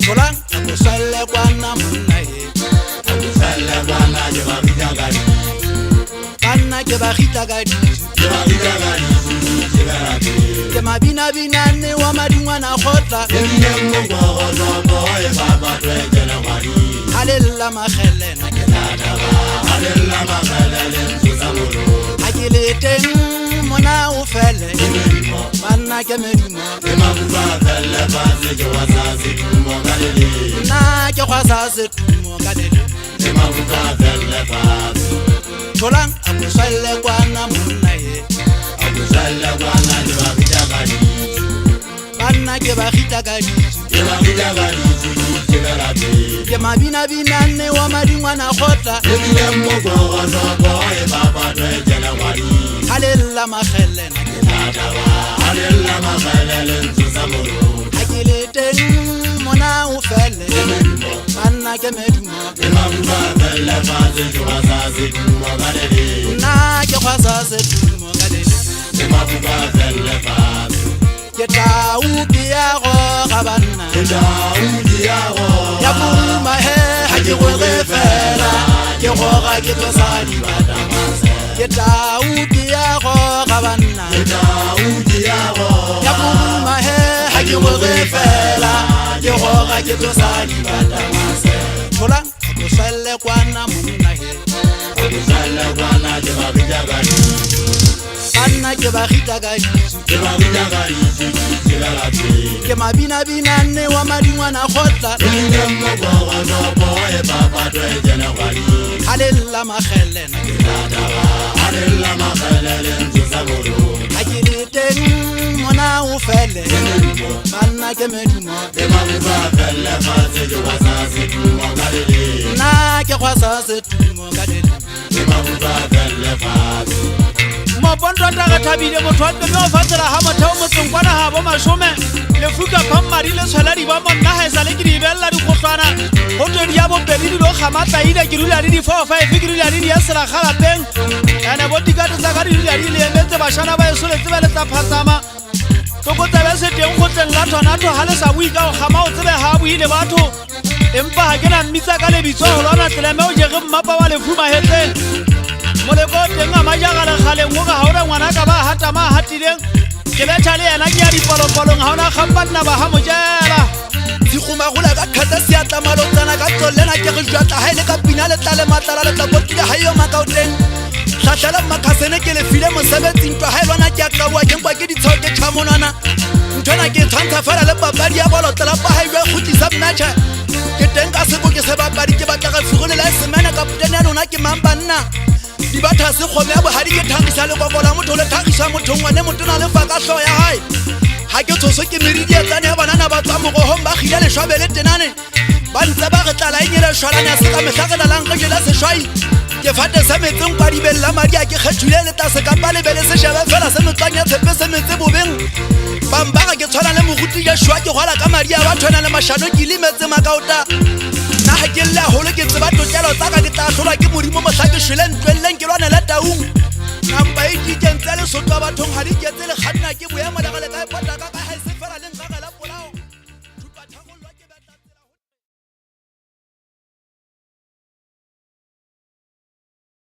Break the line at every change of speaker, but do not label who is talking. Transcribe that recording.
Tholang go swelle kwana monna he
Swelle kwana ke ba bitsa ka di
Banna ke ba gita ka di
Ke ba bitsa ka di ke ba rate
Ke mabina-binane wa madingwana khotla
Ebile mokoro zobo e baba twekele ngwadi
Halella makgelena ke
Lataba Halella makalele ntsusa molo
Ha ke le teng mona o fele
Medimo
Banna ke medimo
Ke mabuba felle fase ke wasa setumo ka lele
Nna ke kgwasa setumo ka lele
Ke mabuba felle fase
Tholang go swelle kwana monna he
Swelle kwana ke ba bitsa ka di
Banna ke ba gita ka di
Ke ba bitsa ka di ke ba rate
Ke mabina-binane wa madingwana khotla
Ebile mokoro zobo e baba twekele ngwadi
Halella makgelena ke
Lataba Halella makalele ntsusa molo
Ha ke le teng mona o fele
Medimo
Banna ke medimo
Ke mabuba felle fase ke wasa setumo ka lele
Nna ke kgwasa setumo ka lele
Ke mabuba felle fase
Ke tau ke ya go ga banna
Ke Daudi ya go
Ya buma he ha ke go re fela Ke goga ke tlosa dibata Ke tau ke ya go ga banna
Ke Daudi ya go
Ya buma he ha ke go re fela Ke goga ke tlosa dibata Tholang go swelle kwana monna he
Swelle kwana ke ba bitsa ka di
Banna ke ba gita ka ditsu
Ke ba bitsa ka di ke ba rate
Ke mabina-binane wa madingwana khotla
Ebile mokoro zobo e baba twekele ngwadi
Halella makgelena ke
Lataba Halella makalele ntsusa molo
Ha ke le teng mona o fele
Medimo
Banna ke medimo
Ke mabuba felle fase ke wasa setumo ka lele
Nna ke kgwasa setumo ka lele
Ke mabuba felle fase
Mopontwa taga thabile motho wa teme o fatsela ha motheo motseng kwana ha bo mashome Lefuka phammari le tshweladi ba monna ha e sale ke di belela dikgotlwana Go twe di ya bobedi di lo kgamatlaile ke dula di di 4-5 ke dula di di ya selakgalapeng Ene bo dikate tsa ka di dula di le emetse bashana ba eso le tsebe le tsa phatsama Toko tsebe se teng go tleng la thonatho ha le sa bui ka o kgama o tsebe ha buile batho Empa ha ke na mmitsa ka lebitso go lwana tleleme o jege mmapa wa lefumahetseng Moleko teng a majagale kgaleng go ka haona ngwana ka ba hatama a hatileng Ke betha le yena ke ya dipalopalong ha ona kgampanna ba ha mojela Dikgomagola ka thata seatla malotsana ka tlollena ke re jwatla ha ele ka pina le tla le matlala le tla botile ha yo makaoteng Tlhatlhela makasene ke le file mosebetsing twa ha e lwana ke a tlaboa ke nkwa ke ditshao ke tšhamonwana Nthona ke tshwantsha fela le papadi ya bolotela pa ha e jwa kgotlisa mnatšha Ke teng ka seko ke se bapadi ke batla ge fugolela e semene ka putene ya lona ke mang banna Di batha se kgome ya bohadi ke thangisa le kokola motho le thangisa mothong wane motona le fa ka hlo ya hae Ha ke tshoso ke meridi etsane ya banana ba tswa mogohong ba kgile leshwabe le tenane Ba ntse ba re tlala eng e leshwalane ya se ka mehla re lalang re jela seshwai Ke fate se metseng kwa dibella madi a ke kgethile le tlase kapa lebele se shebe fela se metswang ya tshepe se metse bobeng Bambaga ke tshwana le moruti Joshua ke gwala ka madi a batho na le mashano ke limetse makaota Na ha ke lle haholo ke tseba tokelo tsa ka ke tla hlolwa ke modimo mohla ke shwele ntwelleng ke lwana le taung Nampa e dikentse le sotwa bathong ha di ketse le kganna ke boemo le gale ka e pota